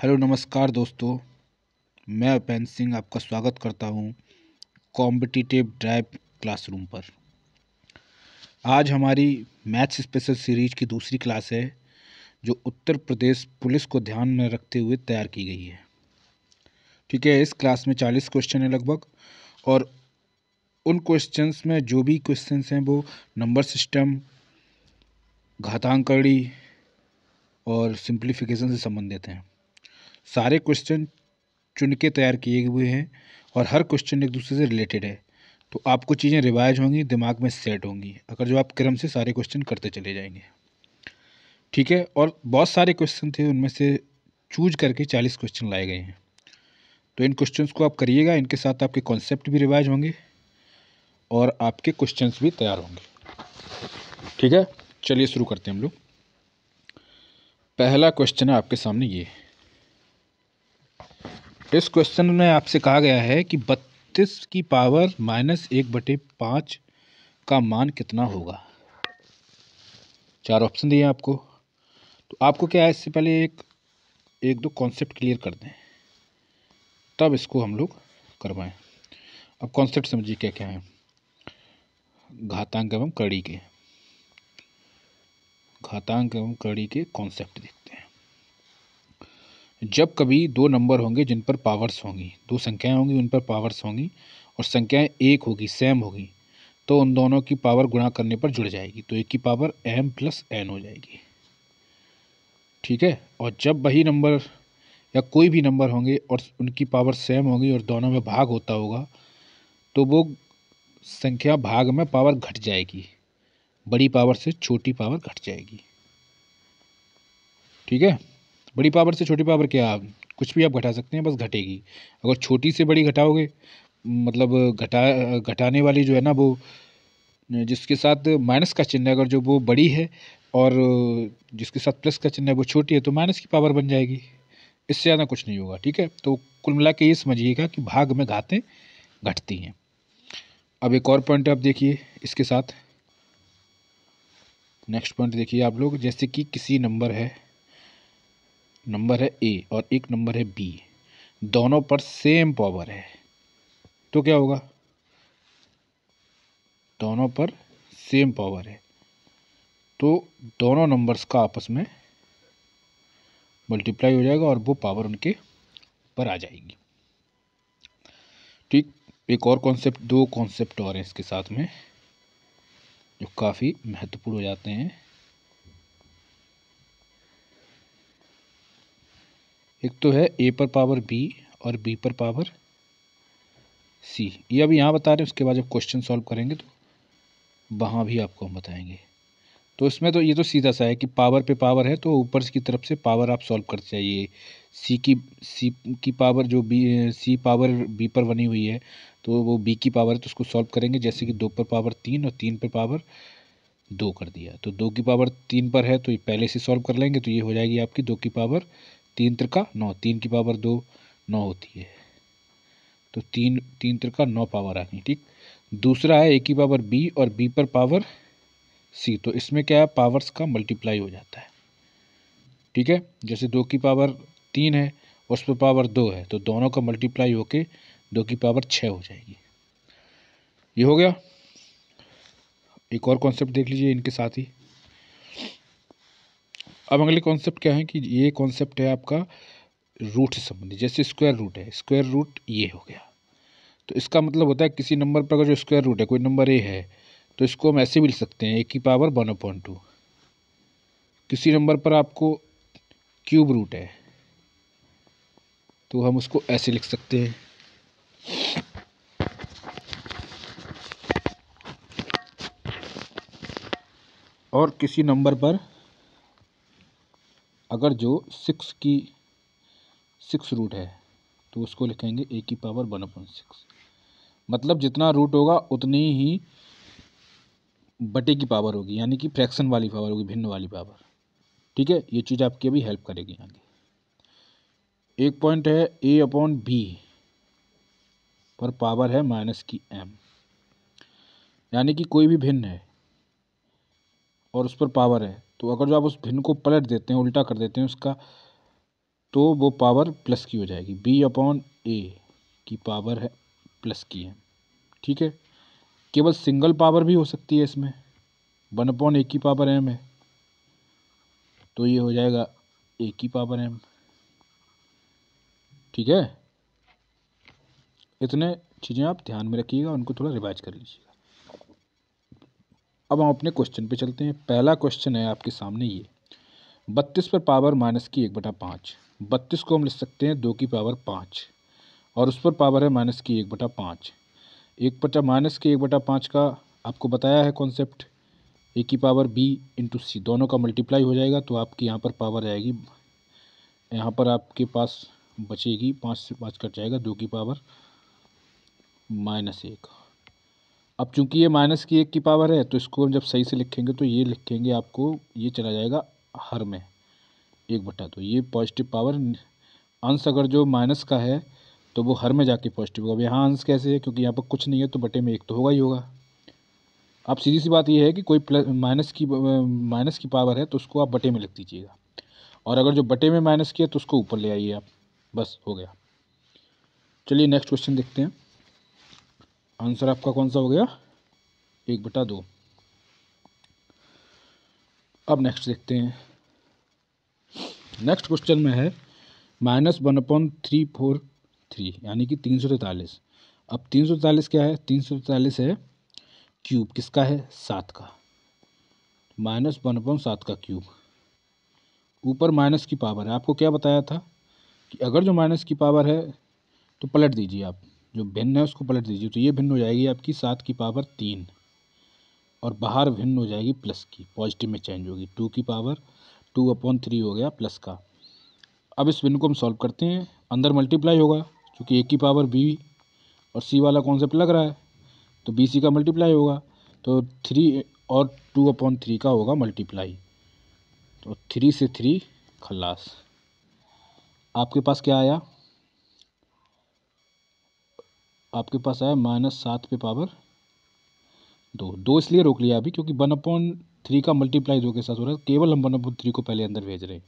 Hello नमस्कार दोस्तों, मैं उपेंद्र सिंह आपका स्वागत करता हूं कॉम्पिटिटिव ड्राइव क्लासरूम पर। आज हमारी मैथ्स स्पेशल सीरीज की दूसरी क्लास है जो उत्तर प्रदेश पुलिस को ध्यान में रखते हुए तैयार की गई है। ठीक है, इस क्लास में 40 क्वेश्चन है लगभग, और उन क्वेश्चंस में जो भी क्वेश्चंस हैं वो नंबर सिस्टम, घातांकड़ी और सिंप्लीफिकेशन से संबंधित हैं। सारे क्वेश्चन चुन के तैयार किए हुए हैं और हर क्वेश्चन एक दूसरे से रिलेटेड है, तो आपको चीज़ें रिवाइज होंगी, दिमाग में सेट होंगी अगर जो आप क्रम से सारे क्वेश्चन करते चले जाएंगे। ठीक है, और बहुत सारे क्वेश्चन थे, उनमें से चूज करके 40 क्वेश्चन लाए गए हैं। तो इन क्वेश्चंस को आप करिएगा, इनके साथ आपके कॉन्सेप्ट भी रिवाइज होंगे और आपके क्वेश्चंस भी तैयार होंगे। ठीक है, चलिए शुरू करते हैं हम लोग। पहला क्वेश्चन है आपके सामने ये। इस क्वेश्चन में आपसे कहा गया है कि 32 की पावर -1/5 का मान कितना होगा। 4 ऑप्शन दिए आपको। तो आपको क्या है, इससे पहले एक दो कॉन्सेप्ट क्लियर कर दें, तब इसको हम लोग करवाएं। अब कॉन्सेप्ट समझिए क्या क्या है। घातांक एवं कड़ी के कॉन्सेप्ट देखते हैं। जब कभी दो नंबर होंगे जिन पर पावर्स होंगी, दो संख्याएं होंगी उन पर पावर्स होंगी, और संख्याएं एक होगी, सेम होगी, तो उन दोनों की पावर गुणा करने पर जुड़ जाएगी, तो एक की पावर m + n हो जाएगी। ठीक है, और जब वही नंबर या कोई भी नंबर होंगे और उनकी पावर सेम होगी और दोनों में भाग होता होगा, तो वो संख्या भाग में पावर घट जाएगी, बड़ी पावर से छोटी पावर घट जाएगी। ठीक है, बड़ी पावर से छोटी पावर क्या, कुछ भी आप घटा सकते हैं, बस घटेगी। अगर छोटी से बड़ी घटाओगे, मतलब घटाने वाली जो है ना, वो जिसके साथ माइनस का चिन्ह है, अगर जो वो बड़ी है और जिसके साथ प्लस का चिन्ह है वो छोटी है, तो माइनस की पावर बन जाएगी। इससे ज़्यादा कुछ नहीं होगा। ठीक है, तो कुल मिला के ये समझिएगा कि भाग में घातें घटती हैं। अब एक और पॉइंट आप देखिए इसके साथ, नेक्स्ट पॉइंट देखिए आप लोग। जैसे कि किसी नंबर है ए और एक नंबर है बी, दोनों पर सेम पावर है, तो क्या होगा, दोनों पर सेम पावर है तो दोनों नंबर्स का आपस में मल्टीप्लाई हो जाएगा और वो पावर उनके पर आ जाएगी। ठीक, एक और कॉन्सेप्ट, दो कॉन्सेप्ट और हैं इसके साथ में जो काफ़ी महत्वपूर्ण हो जाते हैं। एक तो है ए पर पावर बी और बी पर पावर सी। ये अभी यहाँ बता रहे हैं, उसके बाद जब क्वेश्चन सॉल्व करेंगे तो वहाँ भी आपको हम बताएंगे। तो इसमें तो ये तो सीधा सा है कि पावर पे पावर है, तो ऊपर की तरफ से पावर आप सॉल्व करते जाइए। सी की पावर जो सी पावर बी पर बनी हुई है, तो वो बी की पावर है, तो उसको सॉल्व करेंगे। जैसे कि 2 पर पावर 3 और 3 पर पावर 2 कर दिया, तो 2 की पावर 3 पर है, तो ये पहले से सॉल्व कर लेंगे, तो ये हो जाएगी आपकी 2 की पावर 3 त्रिका 9, 3 की पावर 2 9 होती है, तो 3 3 त्रिका 9 पावर आ गई। ठीक, दूसरा है ए की पावर बी और बी पर पावर सी, तो इसमें क्या है, पावर्स का मल्टीप्लाई हो जाता है। ठीक है, जैसे 2 की पावर 3 है और उस पर पावर 2 है, तो दोनों का मल्टीप्लाई होके 2 की पावर 6 हो जाएगी। ये हो गया। एक और कॉन्सेप्ट देख लीजिए इनके साथ ही। अब अगले कॉन्सेप्ट क्या है कि ये कॉन्सेप्ट है आपका रूट से संबंधित। जैसे स्क्वायर रूट है, स्क्वायर रूट ये हो गया, तो इसका मतलब होता है किसी नंबर पर अगर जो स्क्वायर रूट है, कोई नंबर ए है, तो इसको हम ऐसे भी लिख सकते हैं, ए की पावर 1/2। किसी नंबर पर आपको क्यूब रूट है, तो हम उसको ऐसे लिख सकते हैं। और किसी नंबर पर अगर जो 6 रूट है, तो उसको लिखेंगे ए की पावर 1/6। मतलब जितना रूट होगा उतनी ही बटे की पावर होगी, यानी कि फ्रैक्शन वाली पावर होगी, भिन्न वाली पावर। ठीक है, ये चीज़ आपकी अभी हेल्प करेगी आगे। एक पॉइंट है a/b पर पावर है -m, यानी कि कोई भी भिन्न है और उस पर पावर है, तो अगर जो आप उस भिन्न को पलट देते हैं, उल्टा कर देते हैं, उसका तो वो पावर प्लस की हो जाएगी, b/a की पावर है प्लस की है। ठीक है, केवल सिंगल पावर भी हो सकती है इसमें, 1/a की पावर m है, तो ये हो जाएगा a की पावर m। ठीक है, इतने चीज़ें आप ध्यान में रखिएगा, उनको थोड़ा रिवाइज कर लीजिएगा। अब हम अपने क्वेश्चन पे चलते हैं। पहला क्वेश्चन है आपके सामने ये, 32 पर पावर माइनस की 1/5। 32 को हम लिख सकते हैं 2 की पावर 5 और उस पर पावर है माइनस की 1/5। माइनस की 1/5 का आपको बताया है कॉन्सेप्ट, ए की पावर b इंटू सी, दोनों का मल्टीप्लाई हो जाएगा तो आपकी यहाँ पर पावर आएगी, यहाँ पर आपके पास बचेगी 5 से 5 कट जाएगा, 2 की पावर -1। अब चूंकि ये माइनस की 1 की पावर है तो इसको हम जब सही से लिखेंगे तो ये लिखेंगे, आपको ये चला जाएगा हर में 1/2, ये पॉजिटिव पावर अंश अगर जो माइनस का है तो वो हर में जाके पॉजिटिव होगा। अब यहाँ अंश कैसे है, क्योंकि यहाँ पर कुछ नहीं है तो बटे में 1 तो होगा ही होगा। अब सीधी सी बात ये है कि कोई प्लस माइनस की पावर है तो उसको आप बटे में लिख दीजिएगा, और अगर जो बटे में माइनस किया तो उसको ऊपर ले आइए आप, बस हो गया। चलिए नेक्स्ट क्वेश्चन देखते हैं। आंसर आपका कौन सा हो गया, 1/2। अब नेक्स्ट देखते हैं। नेक्स्ट क्वेश्चन में है -1/343 यानी कि 343। अब 343 क्या है, 343 है क्यूब, किसका है, 7 का, -1/7 का क्यूब, ऊपर माइनस की पावर है। आपको क्या बताया था कि अगर जो माइनस की पावर है तो पलट दीजिए, आप जो भिन्न है उसको पलट दीजिए, तो ये भिन्न हो जाएगी आपकी 7 की पावर 3 और बाहर भिन्न हो जाएगी प्लस की, पॉजिटिव में चेंज होगी, 2 की पावर 2/3 हो गया प्लस का। अब इस भिन्न को हम सॉल्व करते हैं, अंदर मल्टीप्लाई होगा क्योंकि ए की पावर b और c वाला कॉन्सेप्ट लग रहा है तो bc का मल्टीप्लाई होगा, तो 3 और 2/3 का होगा मल्टीप्लाई, तो 3 से 3 खल्लास। आपके पास क्या आया, आपके पास आया -7 पे पावर 2 इसलिए रोक लिया अभी क्योंकि 1/3 का मल्टीप्लाई 2 के साथ हो रहा है, केवल हम 1/3 को पहले अंदर भेज रहे हैं,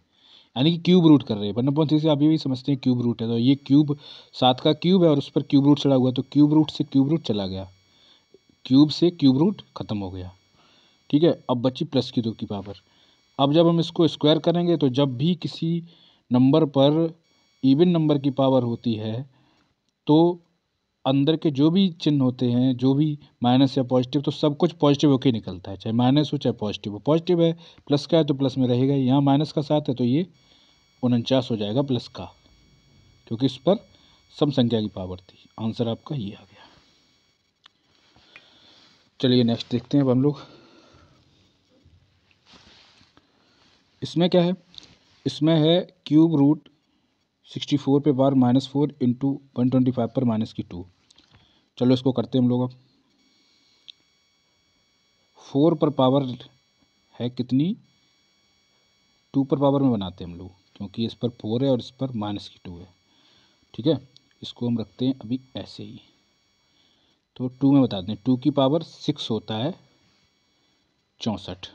यानी कि क्यूब रूट कर रहे हैं। 1/3 से आप ये भी समझते हैं क्यूब रूट है, तो ये क्यूब 7 का क्यूब है और उस पर क्यूब रूट चढ़ा हुआ है, तो क्यूब रूट से क्यूब रूट चला गया, क्यूब से क्यूब रूट खत्म हो गया। ठीक है, अब बची प्लस की 2 की पावर। अब जब हम इसको स्क्वायर करेंगे तो जब भी किसी नंबर पर इवन नंबर की पावर होती है तो अंदर के जो भी चिन्ह होते हैं, जो भी माइनस या पॉजिटिव, तो सब कुछ पॉजिटिव होकर निकलता है, चाहे माइनस हो चाहे पॉजिटिव हो। पॉजिटिव है प्लस का है तो प्लस में रहेगा, यहाँ माइनस का 7 है तो ये 49 हो जाएगा प्लस का, क्योंकि इस पर सम संख्या की पावर थी। आंसर आपका ये आ गया। चलिए नेक्स्ट देखते हैं अब हम लोग। इसमें क्या है, इसमें है क्यूब रूट 64 पे पावर -4 इंटू 125 पर -2। चलो इसको करते हैं हम लोग। अब 4 पर पावर है कितनी, 2 पर पावर में बनाते हैं हम लोग, क्योंकि इस पर 4 है और इस पर -2 है। ठीक है, इसको हम रखते हैं अभी ऐसे ही, तो 2 में बताते हैं, 2 की पावर 6 होता है 64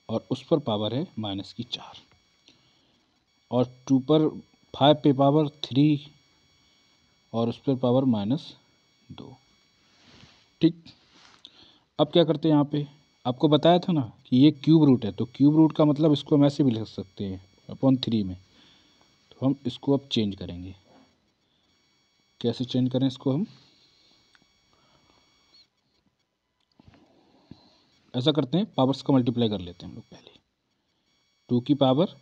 और उस पर पावर है -4, और 2 पर 5 पे पावर 3 और उस पर पावर -2। ठीक, अब क्या करते हैं, यहाँ पे आपको बताया था ना कि ये क्यूब रूट है, तो क्यूब रूट का मतलब इसको हम ऐसे भी लिख सकते हैं /3 में, तो हम इसको अब चेंज करेंगे। कैसे चेंज करें इसको, हम ऐसा करते हैं, पावर्स का मल्टीप्लाई कर लेते हैं हम लोग पहले। 2 की पावर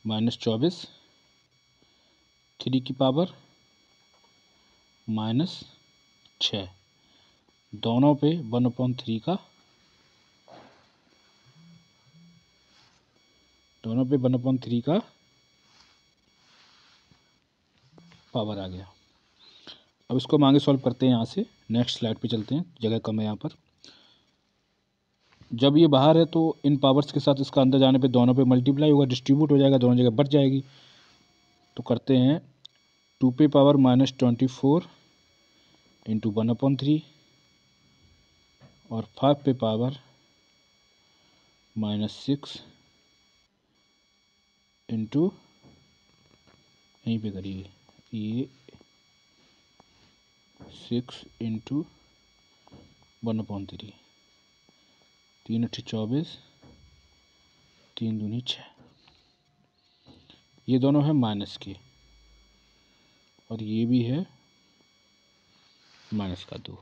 -24, 3 की पावर -6, दोनों पे 1/3 का, दोनों पे 1/3 का पावर आ गया। अब इसको हम आगे सॉल्व करते हैं, यहाँ से नेक्स्ट स्लाइड पे चलते हैं, जगह कम है यहाँ पर। जब ये बाहर है तो इन पावर्स के साथ इसका अंदर जाने पे दोनों पे मल्टीप्लाई होगा, डिस्ट्रीब्यूट हो जाएगा, दोनों जगह बढ़ जाएगी। तो करते हैं 2 पे पावर -24 इंटू 1/3 और 5 पे पावर -6 इंटू यहीं पे करिए, ये 6 इंटू 1/3, 3 8 24, 3 दूनी 6। ये दोनों है माइनस के और ये भी है -2।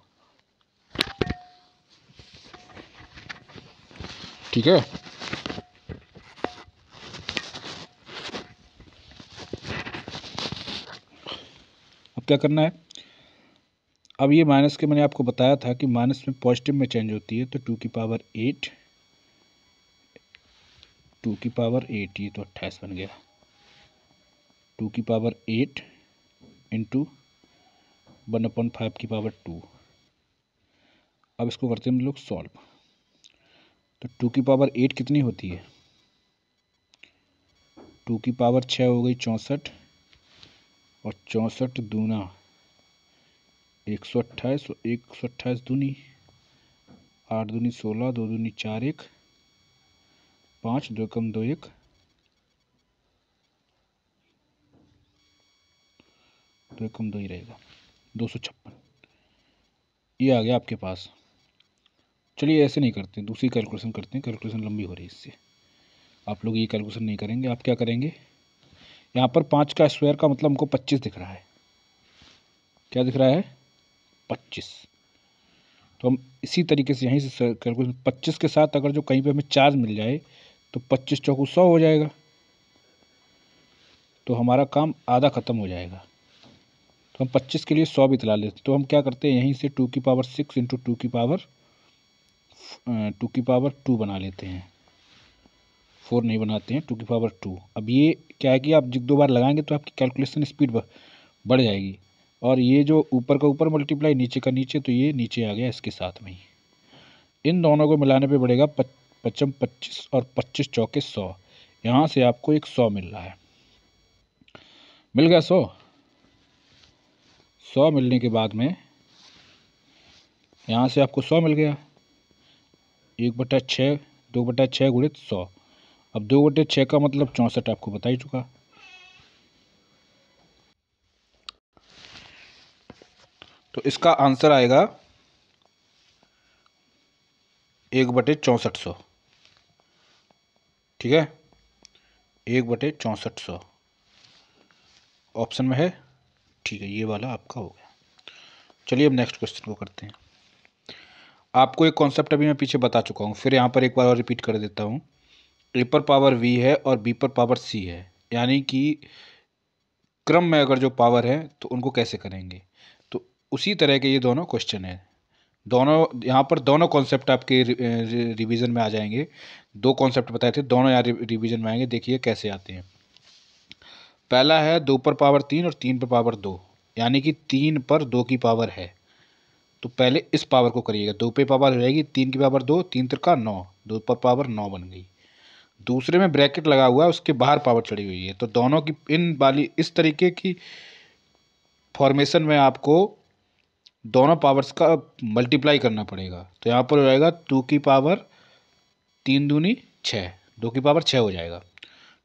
ठीक है। अब क्या करना है, अब ये माइनस के मैंने आपको बताया था कि माइनस में पॉजिटिव में चेंज होती है, तो 2 की पावर 8, 2 की पावर 8, ये तो 28 बन गया। 2 की पावर 8 इंटू 1/5 की पावर 2। अब इसको करते हैं हम लोग सॉल्व। तो 2 की पावर 8 कितनी होती है, 2 की पावर 6 हो गई 64, और 64 दूना 128, 128 दूनी 8 दूनी 16, 2 दूनी 4, 1 5, 2 कम 2 1, 2 कम 2 ही रहेगा, 256। ये आ गया आपके पास। चलिए ऐसे नहीं करते, दूसरी कैलकुलेशन करते हैं, कैलकुलेशन लंबी हो रही है इससे। आप लोग ये कैलकुलेशन नहीं करेंगे, आप क्या करेंगे, यहाँ पर 5 का स्क्वायर का मतलब हमको 25 दिख रहा है। क्या दिख रहा है, 25। तो हम इसी तरीके से यहीं से कैलकुलेशन 25 के साथ अगर जो कहीं पे हमें चार्ज मिल जाए तो 25 चौकू 100 हो जाएगा, तो हमारा काम आधा ख़त्म हो जाएगा। तो हम 25 के लिए 100 भी तला लेते, तो हम क्या करते हैं, यहीं से 2 की पावर 6 इंटू 2 की पावर 2 बना लेते हैं, 4 नहीं बनाते हैं, 2 की पावर 2। अब ये क्या है कि आप जिग 2 बार लगाएंगे तो आपकी कैलकुलेशन स्पीड बढ़ जाएगी, और ये जो ऊपर का ऊपर मल्टीप्लाई नीचे का नीचे, तो ये नीचे आ गया इसके साथ में ही। इन दोनों को मिलाने पे बढ़ेगा 55 25 और 25 चौके 100। यहाँ से आपको एक 100 मिल रहा है, मिल गया 100। 100 मिलने के बाद में यहाँ से आपको 100 मिल गया, 1/6, 2/6 गुणित 100। अब 2/6 का मतलब 64 आपको बता ही चुका। तो इसका आंसर आएगा 1/6400। ठीक है, 1/6400 ऑप्शन में है। ठीक है, ये वाला आपका हो गया। चलिए अब नेक्स्ट क्वेश्चन को करते हैं। आपको एक कॉन्सेप्ट अभी मैं पीछे बता चुका हूँ, फिर यहाँ पर एक बार और रिपीट कर देता हूँ। ए पर पावर वी है और बी पर पावर सी है, यानी कि क्रम में अगर जो पावर है तो उनको कैसे करेंगे, तो उसी तरह के ये दोनों क्वेश्चन है। दोनों यहाँ पर दोनों कॉन्सेप्ट आपके रिवीजन में आ जाएंगे। 2 कॉन्सेप्ट बताए थे, दोनों यहाँ रिवीजन में आएंगे, देखिए कैसे आते हैं। पहला है 2 पर पावर 3 और 3 पर पावर 2, यानी कि 3 पर 2 की पावर है। तो पहले इस पावर को करिएगा, 2 पे पावर हो जाएगी 3 की पावर 2, 3 तिरका 9, 2 पर पावर 9 बन गई। दूसरे में ब्रैकेट लगा हुआ है, उसके बाहर पावर चढ़ी हुई है, तो दोनों की इन वाली इस तरीके की फॉर्मेशन में आपको दोनों पावर्स का मल्टीप्लाई करना पड़ेगा। तो यहाँ पर हो जाएगा 2 की पावर 3 दूनी 6, 2 की पावर 6 हो जाएगा।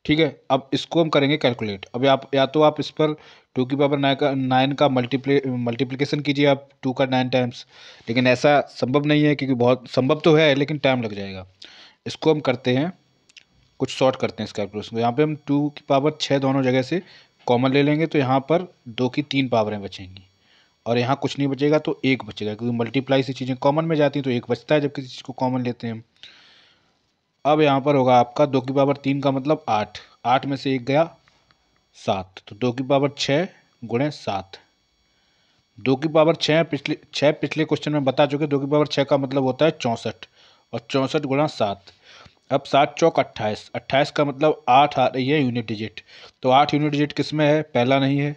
ठीक है, अब इसको हम करेंगे कैलकुलेट। अब आप या तो आप इस पर 2 की पावर 9 का मल्टीप्लिकेशन कीजिए आप 2 का 9 टाइम्स, लेकिन ऐसा संभव नहीं है, क्योंकि बहुत संभव तो है लेकिन टाइम लग जाएगा। इसको हम करते हैं, कुछ शॉर्ट करते हैं इस कैलकुलेशन को। यहाँ पे हम 2 की पावर 6 दोनों जगह से कॉमन ले लेंगे, तो यहाँ पर 2 की 3 पावरें बचेंगी, और यहाँ कुछ नहीं बचेगा तो 1 बचेगा, क्योंकि मल्टीप्लाई से चीज़ें कॉमन में जाती हैं तो 1 बचता है जब किसी चीज़ को कॉमन लेते हैं। अब यहाँ पर होगा आपका 2 की पावर 3 का मतलब 8, 8 में से 1 गया 7, तो 2 की पावर 6 गुणे 7। 2 की पावर 6 पिछले क्वेश्चन में बता चुके, 2 की पावर 6 का मतलब होता है 64, और 64 गुणा 7। अब 7 चौक 28, 28 का मतलब 8 आ रही है यूनिट डिजिट। तो 8 यूनिट डिजिट किस में है, पहला नहीं है,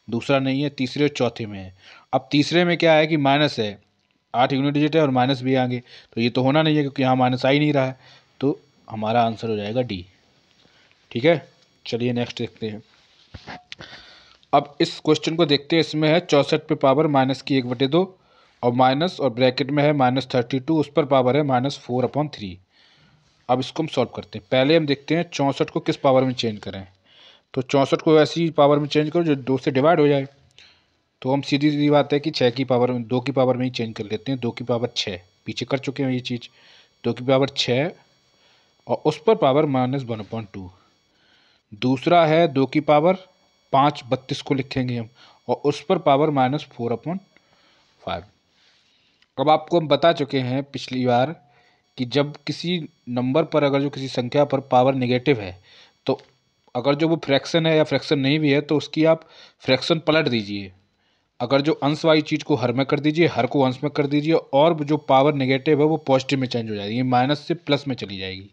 दूसरा नहीं है, तीसरे और चौथे में है। अब तीसरे में क्या है कि माइनस है, 8 यूनिट डिजिट है और माइनस भी आगे, तो ये तो होना नहीं है क्योंकि यहाँ माइनस आ ही नहीं रहा है, तो हमारा आंसर हो जाएगा डी। ठीक है, चलिए नेक्स्ट देखते हैं। अब इस क्वेश्चन को देखते हैं, इसमें है 64 पे पावर माइनस की 1/2, और माइनस और ब्रैकेट में है -32, उस पर पावर है -4/3। अब इसको हम सॉल्व करते हैं। पहले हम देखते हैं 64 को किस पावर में चेंज करें। तो 64 को ऐसी पावर में चेंज करो जो 2 से डिवाइड हो जाए। तो हम सीधी सीधी बात है कि 6 की पावर में 2 की पावर में ही चेंज कर लेते हैं। 2 की पावर 6 पीछे कर चुके हैं ये चीज़। 2 की पावर 6 और उस पर पावर -1/2। दूसरा है 2 की पावर 5 32 को लिखेंगे हम, और उस पर पावर -4/5। अब आपको हम बता चुके हैं पिछली बार कि जब किसी नंबर पर अगर जो किसी संख्या पर पावर नेगेटिव है, तो अगर जो वो फ्रैक्शन है या फ्रैक्शन नहीं भी है तो उसकी आप फ्रैक्शन पलट दीजिए। अगर जो अंश वाली चीज़ को हर में कर दीजिए, हर को अंश में कर दीजिए, और जो पावर नेगेटिव है वो पॉजिटिव में चेंज हो जाएगी, माइनस से प्लस में चली जाएगी।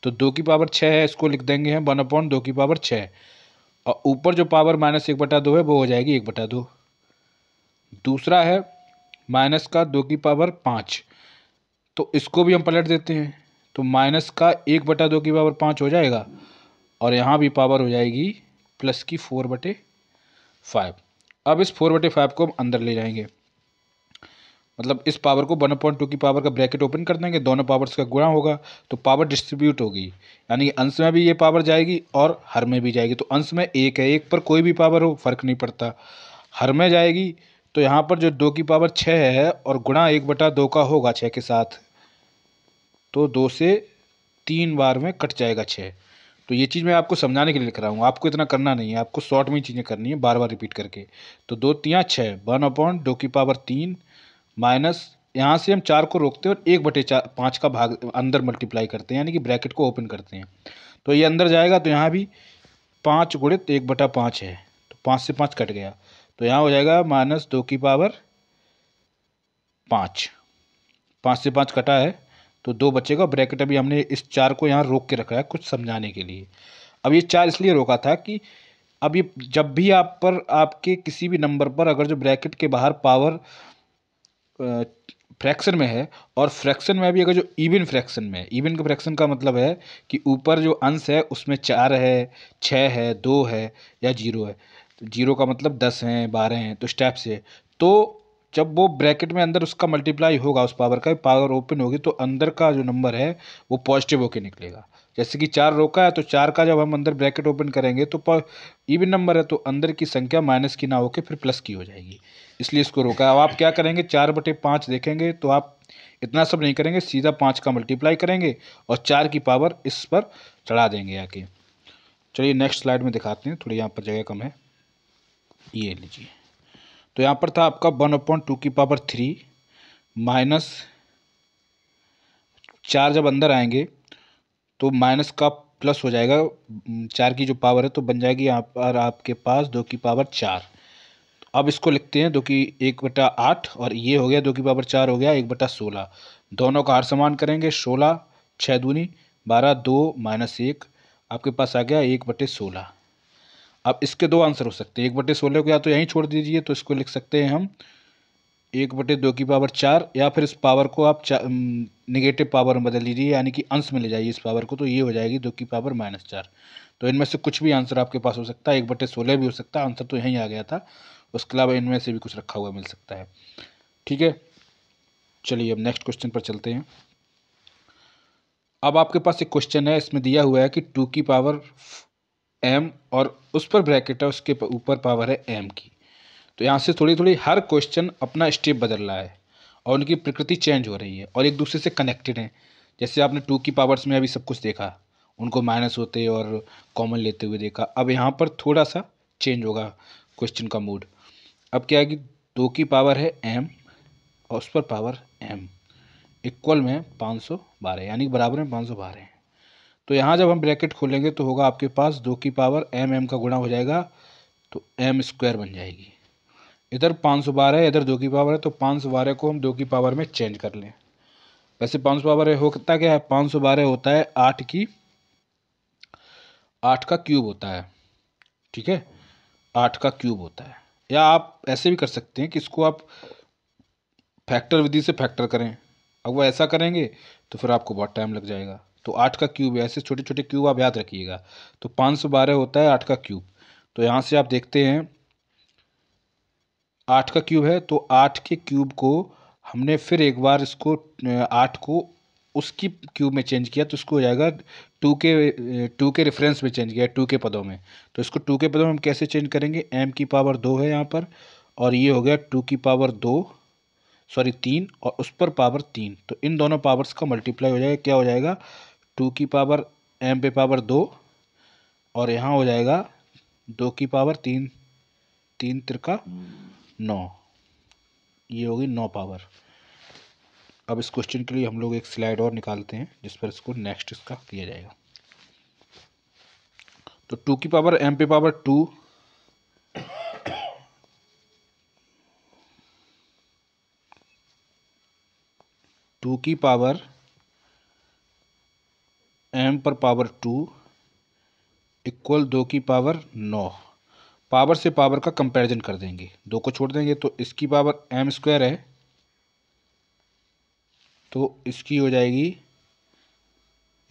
तो 2 की पावर 6 है, इसको लिख देंगे हम 1/2 की पावर 6, और ऊपर जो पावर -1/2 है वो हो जाएगी 1/2। दूसरा है माइनस का 2 की पावर 5, तो इसको भी हम पलट देते हैं, तो माइनस का 1/2 की पावर 5 हो जाएगा, और यहाँ भी पावर हो जाएगी प्लस की 4/5। अब इस 4/5 को हम अंदर ले जाएंगे, मतलब इस पावर को 1/2 की पावर का ब्रैकेट ओपन कर देंगे, दोनों पावर्स का गुणा होगा तो पावर डिस्ट्रीब्यूट होगी, यानी अंश में भी ये पावर जाएगी और हर में भी जाएगी। तो अंश में 1 है, 1 पर कोई भी पावर हो फर्क नहीं पड़ता। हर में जाएगी तो यहाँ पर जो 2 की पावर 6 है और गुणा 1/2 का होगा 6 के साथ, तो 2 से 3 बार में कट जाएगा 6। तो ये चीज़ मैं आपको समझाने के लिए लिख रहा हूँ, आपको इतना करना नहीं है, आपको शॉर्ट में ही चीज़ें करनी है बार बार रिपीट करके। तो 2 3 6, 1/2 की पावर 3 माइनस, यहाँ से हम 4 को रोकते हैं और 1/5 का भाग अंदर मल्टीप्लाई करते हैं, यानी कि ब्रैकेट को ओपन करते हैं। तो ये अंदर जाएगा तो यहाँ भी 5 गुणित 1/5 है, तो 5 से 5 कट गया, तो यहाँ हो जाएगा -2 की पावर 5। 5 से 5 कटा है तो 2 बचेगा। ब्रैकेट अभी हमने इस 4 को यहाँ रोक के रखा है कुछ समझाने के लिए। अब ये 4 इसलिए रोका था कि अब ये जब भी आप पर आपके किसी भी नंबर पर अगर जो ब्रैकेट के बाहर पावर फ्रैक्शन में है, और फ्रैक्शन में भी अगर जो इवन फ्रैक्शन में है, इवन का फ्रैक्शन का मतलब है कि ऊपर जो अंश है उसमें 4 है, 6 है, 2 है या 0 है। तो 0 का मतलब 10 हैं, 12 हैं, तो स्टेप से, तो जब वो ब्रैकेट में अंदर उसका मल्टीप्लाई होगा, उस पावर का पावर ओपन होगी, तो अंदर का जो नंबर है वो पॉजिटिव होके निकलेगा। जैसे कि 4 रोका है तो 4 का जब हम अंदर ब्रैकेट ओपन करेंगे तो इवन नंबर है तो अंदर की संख्या माइनस की ना होकर फिर प्लस की हो जाएगी, इसलिए इसको रोका। अब आप क्या करेंगे, 4/5 देखेंगे तो आप इतना सब नहीं करेंगे, सीधा 5 का मल्टीप्लाई करेंगे और 4 की पावर इस पर चढ़ा देंगे आके। चलिए नेक्स्ट स्लाइड में दिखाते हैं, थोड़ी यहाँ पर जगह कम है, ये लीजिए। तो यहाँ पर था आपका 1/2 की पावर 3 माइनस 4, जब अंदर आएंगे तो माइनस का प्लस हो जाएगा, 4 की जो पावर है तो बन जाएगी यहाँ पर आपके पास 2 की पावर 4। अब इसको लिखते हैं 2 की 1/8, और ये हो गया 2 की पावर 4 हो गया 1/16। दोनों का हर समान करेंगे, 16 6 दूनी 12, 2 -1 आपके पास आ गया 1/16। अब इसके दो आंसर हो सकते हैं, 1/16 को या तो यहीं छोड़ दीजिए, तो इसको लिख सकते हैं हम 1/2 की पावर 4, या फिर इस पावर को आप नेगेटिव पावर में बदल लीजिए, यानी कि अंश में ले जाइए इस पावर को, तो ये हो जाएगी 2 की पावर -4। तो इनमें से कुछ भी आंसर आपके पास हो सकता है, 1/16 भी हो सकता है, आंसर तो यहीं आ गया था, उसके अलावा इनमें से भी कुछ रखा हुआ मिल सकता है। ठीक है, चलिए अब नेक्स्ट क्वेश्चन पर चलते हैं। अब आपके पास एक क्वेश्चन है, इसमें दिया हुआ है कि 2 की पावर m और उस पर ब्रैकेट है, उसके ऊपर पावर है m की। तो यहाँ से थोड़ी थोड़ी हर क्वेश्चन अपना स्टेप बदल रहा है और उनकी प्रकृति चेंज हो रही है और एक दूसरे से कनेक्टेड है। जैसे आपने 2 की पावर्स में अभी सब कुछ देखा, उनको माइनस होते और कॉमन लेते हुए देखा। अब यहाँ पर थोड़ा सा चेंज होगा क्वेश्चन का मूड। अब क्या है कि 2 की पावर है m और उस पर पावर m इक्वल में 512, यानी बराबर में 512 है। तो यहाँ जब हम ब्रैकेट खोलेंगे तो होगा आपके पास 2 की पावर m का गुणा हो जाएगा, तो m² बन जाएगी। इधर 512 है, इधर 2 की पावर है, तो 512 को हम 2 की पावर में चेंज कर लें। वैसे 512 होता क्या है, 512 होता है 8 का क्यूब होता है। ठीक है, 8 का क्यूब होता है। या आप ऐसे भी कर सकते हैं कि इसको आप फैक्टर विधि से फैक्टर करें। अब वो ऐसा करेंगे तो फिर आपको बहुत टाइम लग जाएगा। तो 8 का क्यूब है, ऐसे छोटे छोटे क्यूब आप याद रखिएगा। तो 512 होता है 8 का क्यूब। तो यहाँ से आप देखते हैं 8 का क्यूब है, तो 8 के क्यूब को हमने फिर एक बार इसको 8 को उसकी क्यूब में चेंज किया, तो इसको हो जाएगा टू के रेफरेंस में चेंज किया है, टू के पदों में। तो इसको टू के पदों में हम कैसे चेंज करेंगे, m की पावर 2 है यहाँ पर, और ये हो गया 2 की पावर 2, सॉरी 3, और उस पर पावर 3। तो इन दोनों पावर्स का मल्टीप्लाई हो जाएगा, क्या हो जाएगा, 2 की पावर m पे पावर 2, और यहाँ हो जाएगा 2 की पावर 3, 3 त्रिका 9, ये होगी 9 पावर। अब इस क्वेश्चन के लिए हम लोग एक स्लाइड और निकालते हैं जिस पर इसको नेक्स्ट इसका किया जाएगा। तो 2 की पावर m पे पावर 2, टू की पावर m पर पावर 2 इक्वल 2 की पावर 9। पावर से पावर का कंपैरिजन कर देंगे, 2 को छोड़ देंगे, तो इसकी पावर m स्क्वायर है, तो इसकी हो जाएगी,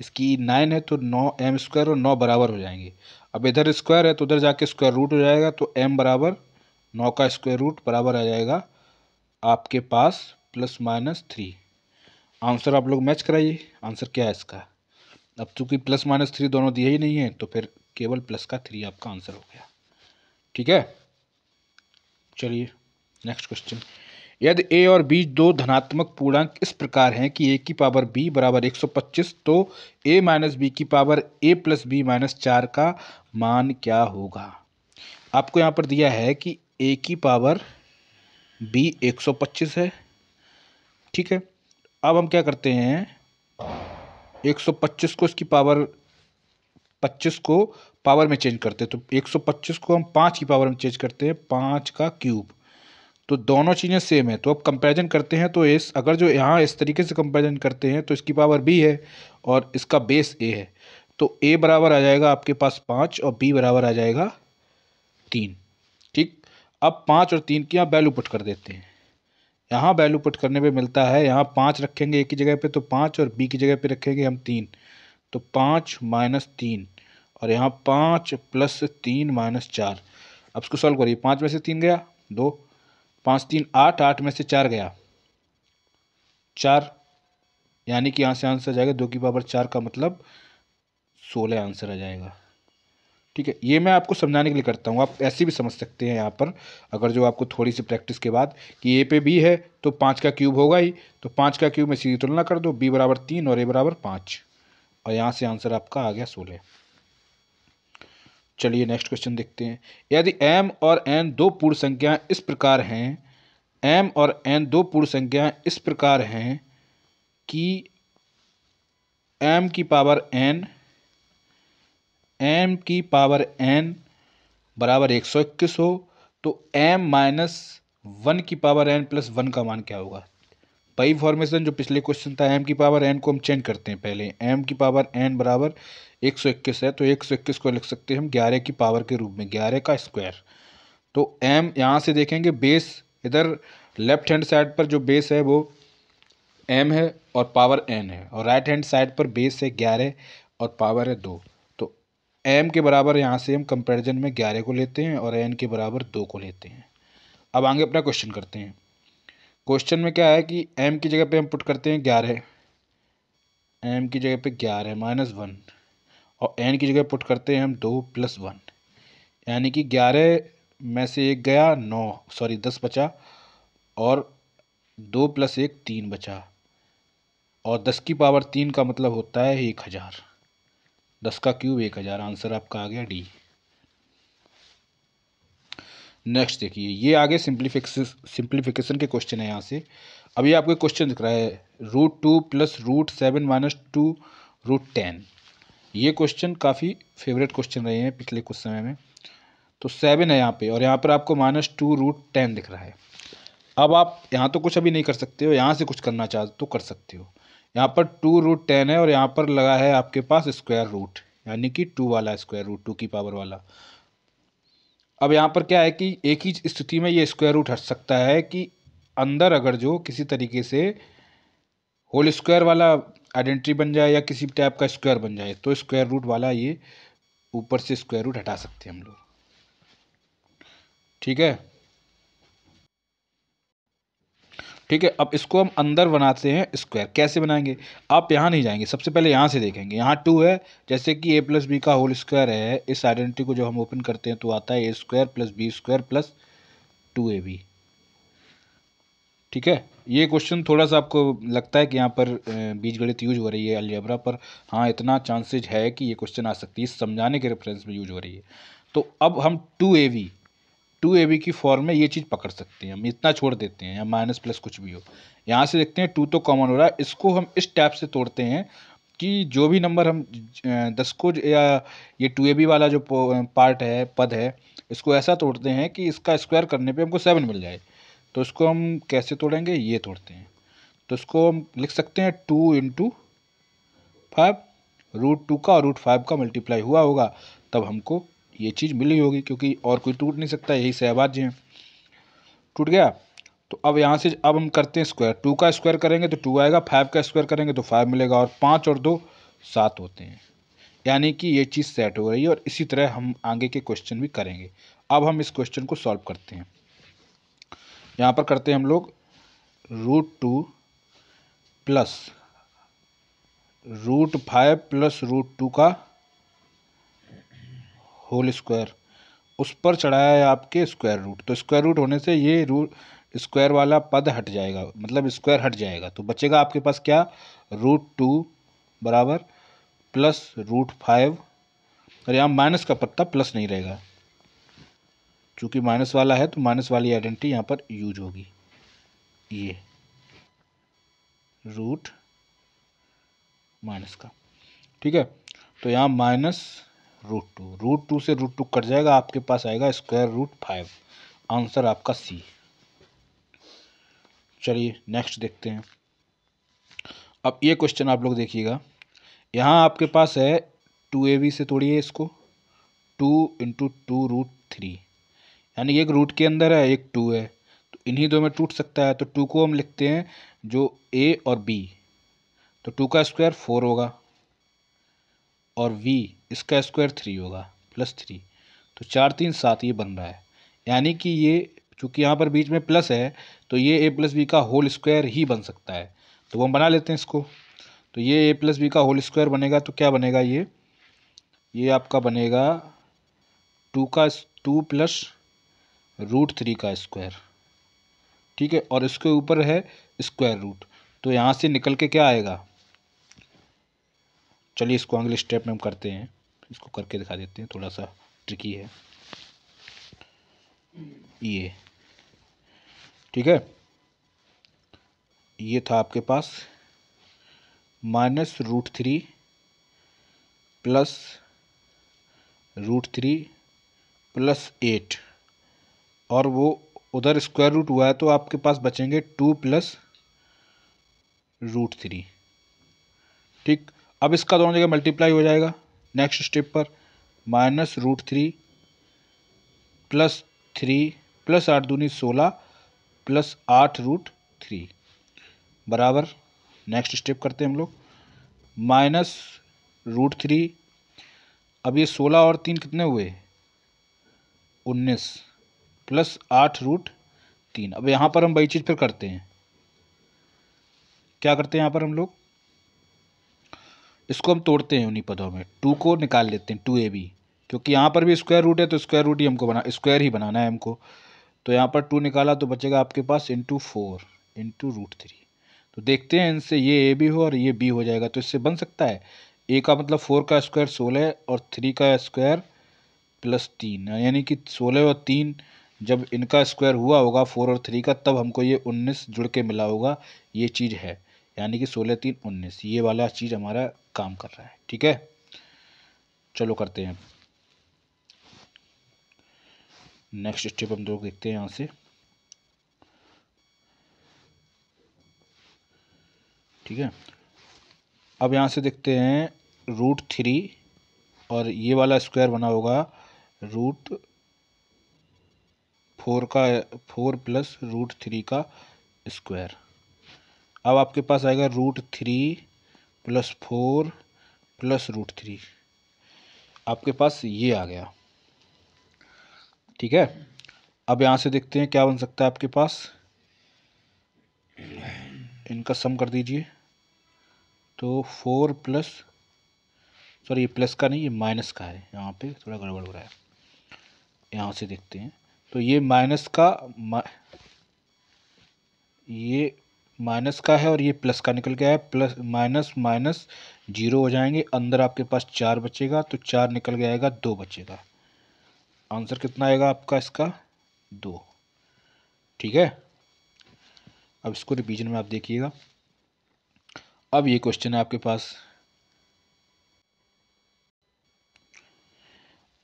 इसकी 9 है तो 9 m स्क्वायर और 9 बराबर हो जाएंगे। अब इधर स्क्वायर है तो उधर जाके स्क्वायर रूट हो जाएगा, तो m बराबर 9 का स्क्वायर रूट बराबर आ जाएगा आपके पास +-3। आंसर आप लोग मैच कराइए, आंसर क्या है इसका। अब चूंकि +-3 दोनों दिए ही नहीं है तो फिर केवल प्लस का 3 आपका आंसर हो गया। ठीक है, चलिए नेक्स्ट क्वेश्चन। यदि a और b दो धनात्मक पूर्णांक इस प्रकार हैं कि a की पावर b बराबर 125, तो a माइनस बी की power a plus b minus 4 का मान क्या होगा। आपको यहाँ पर दिया है कि a की पावर b 125 है, ठीक है। अब हम क्या करते हैं, 125 को इसकी पावर 25 को पावर में चेंज करते हैं, तो 125 को हम 5 की पावर में चेंज करते हैं, 5 का क्यूब। तो दोनों चीज़ें सेम है, तो अब कंपैरिजन करते हैं, तो इस अगर जो यहाँ इस तरीके से कंपैरिजन करते हैं तो इसकी पावर b है और इसका बेस a है, तो a बराबर आ जाएगा आपके पास 5 और b बराबर आ जाएगा 3। ठीक, अब 5 और 3 की यहाँ वैल्यू पुट कर देते हैं। यहाँ वैल्यू पुट करने पे मिलता है, यहाँ 5 रखेंगे a की जगह पे तो 5, और b की जगह पे रखेंगे हम 3, तो 5 माइनस 3, और यहाँ 5 प्लस 3 माइनस 4। अब इसको सॉल्व करिए, 5 में से 3 गया 2, 5 3 8, 8 में से 4 गया 4, यानी कि यहाँ से आंसर आ जाएगा 2 की पावर 4 का मतलब 16 आंसर आ जाएगा। ठीक है, ये मैं आपको समझाने के लिए करता हूँ, आप ऐसे भी समझ सकते हैं यहाँ पर, अगर जो आपको थोड़ी सी प्रैक्टिस के बाद कि ए पे बी है तो 5 का क्यूब होगा ही, तो 5 का क्यूब में सीधी तुलना कर दो, बी बराबर 3 और ए बराबर 5, और यहाँ से आंसर आपका आ गया 16। चलिए नेक्स्ट क्वेश्चन देखते हैं। यदि m और n दो पूर्ण संख्याएं इस प्रकार हैं, m और n दो पूर्ण संख्याएं इस प्रकार हैं कि m की पावर n बराबर 121 हो, तो m माइनस 1 की पावर n प्लस 1 का मान क्या होगा। वही फॉर्मेशन जो पिछले क्वेश्चन था, m की पावर n को हम चेंज करते हैं। पहले m की पावर n बराबर 121 है, तो 121 को लिख सकते हैं हम 11 की पावर के रूप में, 11 का स्क्वायर। तो m यहाँ से देखेंगे बेस, इधर लेफ्ट हैंड साइड पर जो बेस है वो m है और पावर n है, और राइट हैंड साइड पर बेस है 11 और पावर है 2। तो m के बराबर यहाँ से हम कंपैरिजन में 11 को लेते हैं और n के बराबर 2 को लेते हैं। अब आगे अपना क्वेश्चन करते हैं। क्वेश्चन में क्या है कि m की जगह पे हम पुट करते हैं 11, m की जगह पे 11 माइनस 1, और n की जगह पुट करते हैं हम 2 प्लस 1, यानी कि 11 में से 1 गया 9, सॉरी 10 बचा, और 2 प्लस 1 3 बचा, और 10 की पावर 3 का मतलब होता है 1000, 10 का क्यूब 1000, आंसर आपका आ गया डी। नेक्स्ट देखिए, ये आगे सिंप्लीफिकेशन के क्वेश्चन है यहाँ से। अभी आपको क्वेश्चन दिख रहा है √2 प्लस √7 माइनस 2 √10। ये क्वेश्चन काफ़ी फेवरेट क्वेश्चन रहे हैं पिछले कुछ समय में। तो 7 है यहाँ पे, और यहाँ पर आपको -2 √10 दिख रहा है। अब आप यहाँ तो कुछ अभी नहीं कर सकते हो, यहाँ से कुछ करना चाहते तो कर सकते हो। यहाँ पर 2 √10 है, और यहाँ पर लगा है आपके पास स्क्वायर रूट, यानी कि 2 वाला स्क्वायर रूट, 2 की पावर वाला। अब यहाँ पर क्या है कि एक ही स्थिति में ये स्क्वायर रूट हट सकता है कि अंदर अगर जो किसी तरीके से होल स्क्वायर वाला आइडेंटिटी बन जाए या किसी टाइप का स्क्वायर बन जाए, तो स्क्वायर रूट वाला ये ऊपर से स्क्वायर रूट हटा सकते हैं हम लोग। ठीक है, ठीक है, अब इसको हम अंदर बनाते हैं स्क्वायर। कैसे बनाएंगे, आप यहाँ नहीं जाएंगे, सबसे पहले यहाँ से देखेंगे। यहाँ 2 है, जैसे कि a प्लस बी का होल स्क्वायर है, इस आइडेंटिटी को जब हम ओपन करते हैं तो आता है a square plus b square plus 2ab। ठीक है, ये क्वेश्चन थोड़ा सा आपको लगता है कि यहाँ पर बीजगणित यूज हो रही है अलजेब्रा पर, हाँ इतना चांसेज है कि ये क्वेश्चन आ सकती है, समझाने के रेफरेंस में यूज हो रही है। तो अब हम 2ab की फॉर्म में ये चीज़ पकड़ सकते हैं, हम इतना छोड़ देते हैं या माइनस प्लस कुछ भी हो। यहाँ से देखते हैं 2 तो कॉमन हो रहा है, इसको हम इस टाइप से तोड़ते हैं कि जो भी नंबर हम 10 को या ये 2ab वाला जो पार्ट है, पद है, इसको ऐसा तोड़ते हैं कि इसका स्क्वायर करने पे हमको 7 मिल जाए। तो इसको हम कैसे तोड़ेंगे, ये तोड़ते हैं। तो इसको हम लिख सकते हैं 2 इंटू 5, √2 का और √5 का मल्टीप्लाई हुआ होगा, तब हमको ये चीज़ मिली होगी, क्योंकि और कोई टूट नहीं सकता, यही सहभाज्य है। टूट गया। तो अब यहाँ से अब हम करते हैं स्क्वायर। 2 का स्क्वायर करेंगे तो 2 आएगा, 5 का स्क्वायर करेंगे तो 5 मिलेगा, और 5 और 2 7 होते हैं। यानी कि ये चीज़ सेट हो रही है, और इसी तरह हम आगे के क्वेश्चन भी करेंगे। अब हम इस क्वेश्चन को सॉल्व करते हैं। यहाँ पर करते हैं हम लोग √2 प्लस √5 प्लस √2 का होल स्क्वायर, उस पर चढ़ाया है आपके स्क्वायर रूट। तो स्क्वायर रूट होने से ये रूट स्क्वायर वाला पद हट जाएगा, मतलब स्क्वायर हट जाएगा, तो बचेगा आपके पास क्या, √2 बराबर प्लस √5, और यहाँ माइनस का पत्ता प्लस नहीं रहेगा, चूंकि माइनस वाला है तो माइनस वाली आइडेंटिटी यहाँ पर यूज होगी, ये रूट माइनस का। ठीक है, तो यहाँ माइनस √2 से √2 कट जाएगा, आपके पास आएगा √5। आंसर आपका सी। चलिए नेक्स्ट देखते हैं। अब ये क्वेश्चन आप लोग देखिएगा, यहाँ आपके पास है 2ab से तोड़िए इसको, 2 इंटू 2√3, यानी एक रूट के अंदर है, एक 2 है, तो इन्हीं दो में टूट सकता है। तो 2 को हम लिखते हैं जो a और b, तो 2 का स्क्वायर 4 होगा, और v इसका स्क्वायर 3 होगा, प्लस 3, तो 4 3 7 ये बन रहा है। यानी कि ये चूँकि यहाँ पर बीच में प्लस है, तो ये a प्लस बी का होल स्क्वायर ही बन सकता है। तो वो हम बना लेते हैं इसको। तो ये a प्लस बी का होल स्क्वायर बनेगा, तो क्या बनेगा, ये आपका बनेगा 2 प्लस √3 का स्क्वायर। ठीक है, और इसके ऊपर है स्क्वायर रूट, तो यहाँ से निकल के क्या आएगा, चलिए इसको अगले स्टेप में हम करते हैं, इसको करके दिखा देते हैं, थोड़ा सा ट्रिकी है ये। ठीक है, ये था आपके पास -√3 प्लस √3 प्लस 8, और वो उधर स्क्वायर रूट हुआ है, तो आपके पास बचेंगे 2 प्लस √3। ठीक, अब इसका दोनों जगह मल्टीप्लाई हो जाएगा नेक्स्ट स्टेप पर, -√3 प्लस 3 प्लस 8 दूनी 16 प्लस 8√3 बराबर, नेक्स्ट स्टेप करते हैं हम लोग, -√3, अब ये 16 और 3 कितने हुए, 19 प्लस 8√3। अब यहाँ पर हम वही चीज़ फिर करते हैं, क्या करते हैं यहाँ पर हम लोग, इसको हम तोड़ते हैं उन्हीं पदों में, 2 को निकाल लेते हैं 2ab, क्योंकि यहाँ पर भी स्क्वायर रूट है, तो स्क्वायर रूट ही हमको स्क्वायर ही बनाना है हमको। तो यहाँ पर 2 निकाला तो बचेगा आपके पास इंटू 4 इंटू √3। तो देखते हैं इनसे ये a भी हो और ये b हो जाएगा, तो इससे बन सकता है, a का मतलब 4 का स्क्वायर 16 और 3 का स्क्वायर प्लस 3, यानी कि 16 और 3 जब इनका स्क्वायर हुआ होगा 4 और 3 का, तब हमको ये 19 जुड़ के मिला होगा, ये चीज़ है, यानी कि 16 3 19, ये वाला चीज़ हमारा काम कर रहा है। ठीक है, चलो करते हैं नेक्स्ट स्टेप, हम लोग देखते हैं यहाँ से। ठीक है, अब यहाँ से देखते हैं √3, और ये वाला स्क्वायर बना होगा √4 प्लस √3 का स्क्वायर। अब आपके पास आएगा √3 प्लस 4 प्लस √3, आपके पास ये आ गया। ठीक है, अब यहाँ से देखते हैं क्या बन सकता है आपके पास, इनका सम कर दीजिए। तो 4 प्लस, सॉरी ये प्लस का नहीं, ये माइनस का है, यहाँ पे थोड़ा गड़बड़ हो रहा है। यहाँ से देखते हैं तो ये ये माइनस का है और ये प्लस का निकल गया है। प्लस माइनस माइनस 0 हो जाएंगे, अंदर आपके पास 4 बचेगा, तो 4 निकल के आएगा, 2 बचेगा। आंसर कितना आएगा आपका इसका? 2। ठीक है, अब इसको रिवीजन में आप देखिएगा। अब ये क्वेश्चन है आपके पास।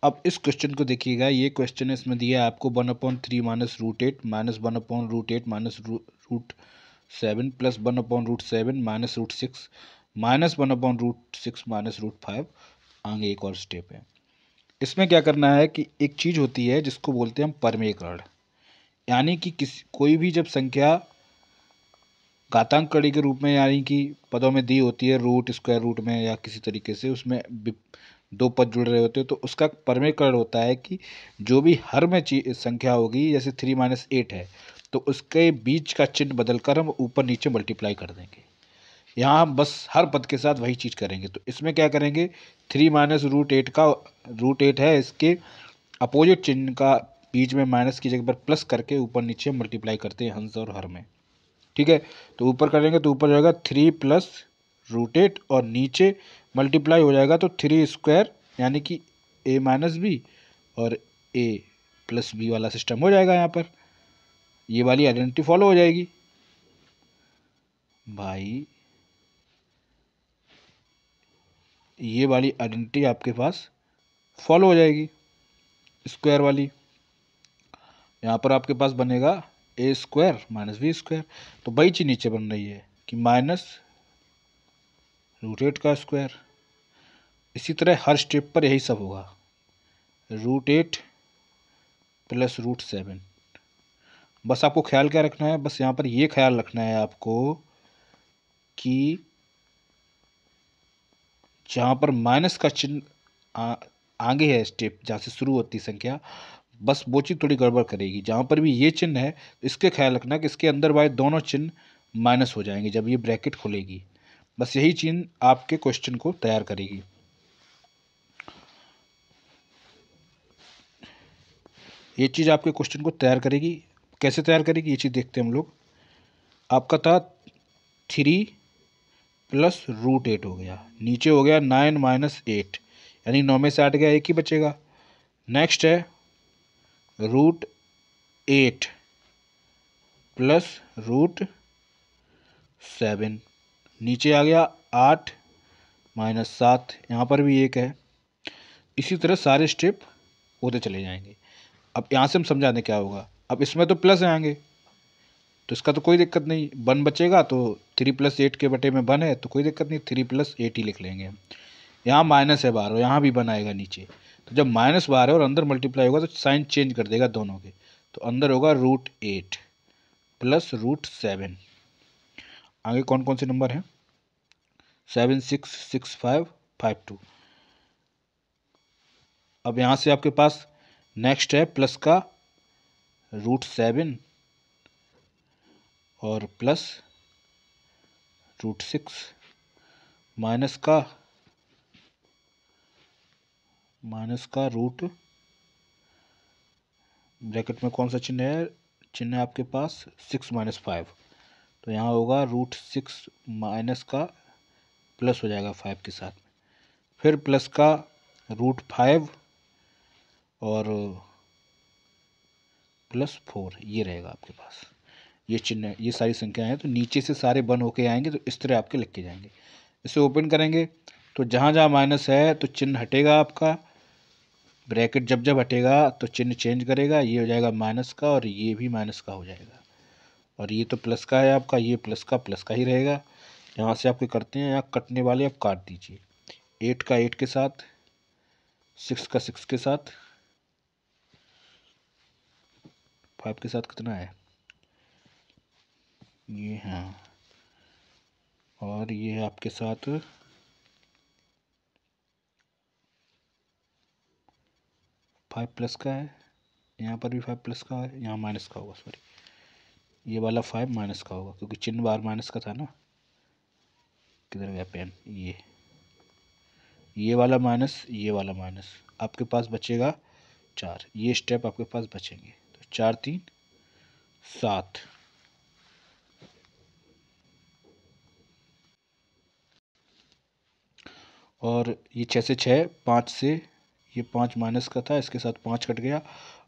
अब इस क्वेश्चन को देखिएगा, ये क्वेश्चन इसमें दिया है आपको 1/3 minus root 8 minus 1/√8 minus root 7 plus 1/√7 minus root 6 minus 1/√6 minus root 5। आगे एक और स्टेप है। इसमें क्या करना है कि एक चीज़ होती है जिसको बोलते हैं हम परमेयकरण, यानी कि कोई भी जब संख्या घातांक कड़ी के रूप में यानी कि पदों में दी होती है, रूट, स्क्वायर रूट में या किसी तरीके से उसमें दो पद जुड़ रहे होते हैं, तो उसका परमेयकरण होता है कि जो भी हर में संख्या होगी, जैसे 3 - 8 है, तो उसके बीच का चिन्ह बदलकर हम ऊपर नीचे मल्टीप्लाई कर देंगे। यहाँ हम बस हर पद के साथ वही चीज़ करेंगे। तो इसमें क्या करेंगे, 3 - √8 का √8 है, इसके अपोजिट चिन्ह का बीच में माइनस की जगह पर प्लस करके ऊपर नीचे मल्टीप्लाई करते हैं हंस और हर में। ठीक है, तो ऊपर करेंगे तो ऊपर जाएगा 3 प्लस √8 और नीचे मल्टीप्लाई हो जाएगा तो 3² यानी कि a-b और a+b वाला सिस्टम हो जाएगा। यहाँ पर ये वाली आइडेंटिटी फॉलो हो जाएगी भाई, ये वाली आइडेंटिटी आपके पास फॉलो हो जाएगी स्क्वायर वाली। यहाँ पर आपके पास बनेगा a² माइनस b²। तो वही चीज़ नीचे बन रही है कि माइनस √8 का स्क्वायर। इसी तरह हर स्टेप पर यही सब होगा, √8 प्लस √7। बस आपको ख्याल क्या रखना है, बस यहाँ पर ये ख्याल रखना है आपको कि जहाँ पर माइनस का चिन्ह आगे है, स्टेप जहाँ से शुरू होती संख्या, बस वो चीज़ थोड़ी गड़बड़ करेगी। जहाँ पर भी ये चिन्ह है इसके ख्याल रखना कि इसके अंदर वाले दोनों चिन्ह माइनस हो जाएंगे जब ये ब्रैकेट खुलेगी। बस यही चिन्ह आपके क्वेश्चन को तैयार करेगी। ये चीज़ आपके क्वेश्चन को तैयार करेगी। कैसे तैयार करेगी ये चीज़ देखते हैं हम लोग। आपका था 3 प्लस √8 हो गया, नीचे हो गया 9 - 8 यानी 9 में से 8 गया, एक ही बचेगा। नेक्स्ट है √8 प्लस √7, नीचे आ गया 8 - 7, यहाँ पर भी एक है। इसी तरह सारे स्टेप होते चले जाएंगे। अब यहाँ से हम समझा दें क्या होगा। अब इसमें तो प्लस आएंगे तो इसका तो कोई दिक्कत नहीं, 1 बचेगा तो 3 + 8 के बटे में 1 है तो कोई दिक्कत नहीं, 3 + 8 ही लिख लेंगे। यहाँ माइनस है बाहर और यहाँ भी 1 आएगा नीचे, तो जब माइनस बाहर है और अंदर मल्टीप्लाई होगा तो साइन चेंज कर देगा दोनों के, तो अंदर होगा √8 प्लस √7। आगे कौन कौन से नंबर हैं, 7 6 6 5 5 2। अब यहाँ से आपके पास नेक्स्ट है प्लस का √7 और प्लस √6 माइनस का रूट, ब्रैकेट में कौन सा चिन्ह है, चिन्ह है आपके पास 6 - 5, तो यहाँ होगा √6 माइनस का प्लस हो जाएगा 5 के साथ में, फिर प्लस का √5 और +4, ये रहेगा आपके पास। ये चिन्ह, ये सारी संख्याएं हैं, तो नीचे से सारे बन होके आएंगे तो इस तरह आपके लिख के जाएंगे। इसे ओपन करेंगे तो जहाँ जहाँ माइनस है तो चिन्ह हटेगा आपका, ब्रैकेट जब जब हटेगा तो चिन्ह चेंज करेगा, ये हो जाएगा माइनस का और ये भी माइनस का हो जाएगा, और ये तो प्लस का है आपका, ये प्लस का ही रहेगा। यहाँ से आपके करते हैं, यहाँ कटने वाले आप काट दीजिए, 8 का 8 के साथ, 6 का 6 के साथ, 5 के साथ कितना है ये, हाँ, और ये है आपके साथ 5 प्लस का है, यहाँ पर भी 5 प्लस का है, यहाँ माइनस का होगा, सॉरी, ये वाला 5 माइनस का होगा क्योंकि चिन्ह बार माइनस का था ना। किधर गया पेन? ये वाला माइनस, ये वाला माइनस, आपके पास बचेगा 4। ये स्टेप आपके पास बचेंगे। तो 4 3 7। और ये 6 से 6, 5 से, ये 5 माइनस का था, इसके साथ 5 कट गया,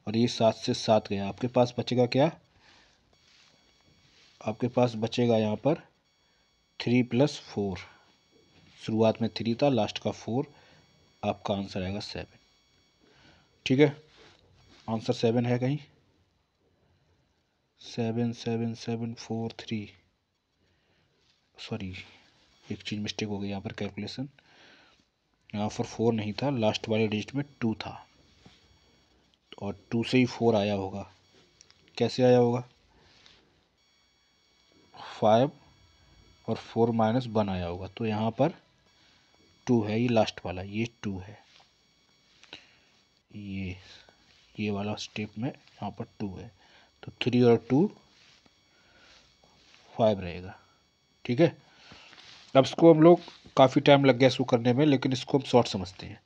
और ये 7 से 7 गया। आपके पास बचेगा क्या? आपके पास बचेगा यहाँ पर 3 + 4। शुरुआत में 3 था, लास्ट का 4। आपका आंसर आएगा 7। ठीक है, आंसर 7 है कहीं? 7 7 7 4 3। सॉरी, एक चीज़ मिस्टेक हो गई यहाँ पर, कैलकुलेशन। यहाँ पर 4 नहीं था, लास्ट वाले डिजिट में 2 था, और 2 से ही 4 आया होगा। कैसे आया होगा? 5 और 4 - 1 आया होगा। तो यहाँ पर 2 है, ये लास्ट वाला, ये 2 है। ये वाला स्टेप में यहाँ पर 2 है, तो 3 और 2 5 रहेगा। ठीक है, अब इसको हम लोग, काफ़ी टाइम लग गया इसको करने में, लेकिन इसको हम शॉर्ट समझते हैं।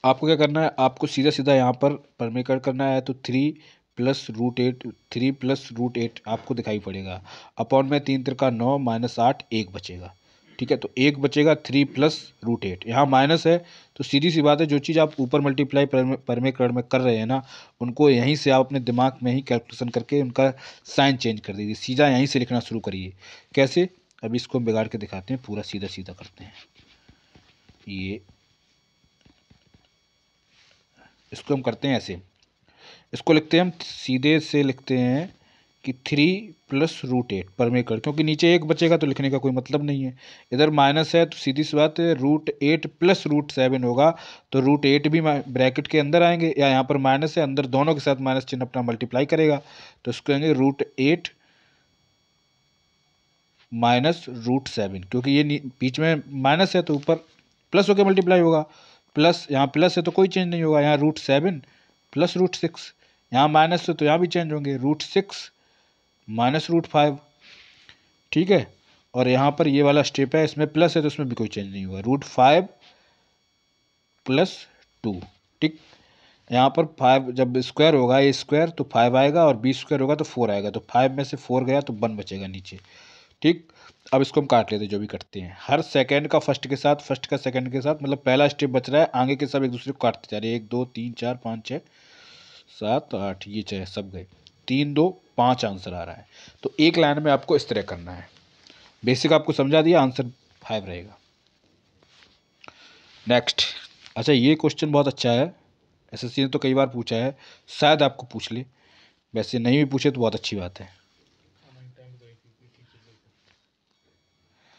आपको क्या करना है? आपको सीधा सीधा यहाँ पर परमीकरण करना है। तो 3 + √8, 3 + √8 आपको दिखाई पड़ेगा। अपॉन में 3 × 9 - 8, 1 बचेगा। ठीक है, तो 1 बचेगा 3 + √8। यहाँ माइनस है, तो सीधी सी बात है, जो चीज़ आप ऊपर मल्टीप्लाई परमीकरण में कर रहे हैं ना, उनको यहीं से आप अपने दिमाग में ही कैलकुलेशन करके उनका साइन चेंज कर दीजिए। सीधा यहीं से लिखना शुरू करिए। कैसे? अभी इसको हम बिगाड़ के दिखाते हैं, पूरा सीधा सीधा करते हैं। ये इसको हम करते हैं ऐसे, इसको लिखते हैं हम सीधे से, लिखते हैं कि 3 + √8 परमीकरण, क्योंकि नीचे 1 बचेगा तो लिखने का कोई मतलब नहीं है। इधर माइनस है, तो सीधी सी बात है, √8 + √7 होगा, तो √8 भी ब्रैकेट के अंदर आएंगे, या यहाँ पर माइनस है, अंदर दोनों के साथ माइनस चिन्ह अपना मल्टीप्लाई करेगा, तो इसको कहेंगे √8 - √7, क्योंकि ये बीच में माइनस है तो ऊपर प्लस होकर मल्टीप्लाई होगा। प्लस, यहाँ प्लस है तो कोई चेंज नहीं होगा। यहाँ √7 + √6, यहाँ माइनस है तो यहाँ भी चेंज होंगे, √6 - √5। ठीक है, और यहाँ पर ये वाला स्टेप है, इसमें प्लस है तो इसमें भी कोई चेंज नहीं होगा, √5 + 2। ठीक, यहाँ पर 5 जब स्क्वायर होगा, ये स्क्वायर तो 5 आएगा, और बी स्क्वायर होगा तो 4 आएगा, तो 5 में से 4 गया तो 1 बचेगा नीचे। ठीक, अब इसको हम काट लेते हैं, जो भी करते हैं। हर सेकंड का फर्स्ट के साथ, फर्स्ट का सेकंड के साथ, मतलब पहला स्टेप बच रहा है, आगे के सब एक दूसरे को काटते जा रहे हैं। 1 2 3 4 5 6 7 8, ये 6 सब गए, 3 2 5 आंसर आ रहा है। तो एक लाइन में आपको इस तरह करना है। बेसिक आपको समझा दिया, आंसर 5 रहेगा। नेक्स्ट, अच्छा ये क्वेश्चन बहुत अच्छा है, एसएससी ने तो कई बार पूछा है, शायद आपको पूछ ले, वैसे नहीं भी पूछे तो बहुत अच्छी बात है।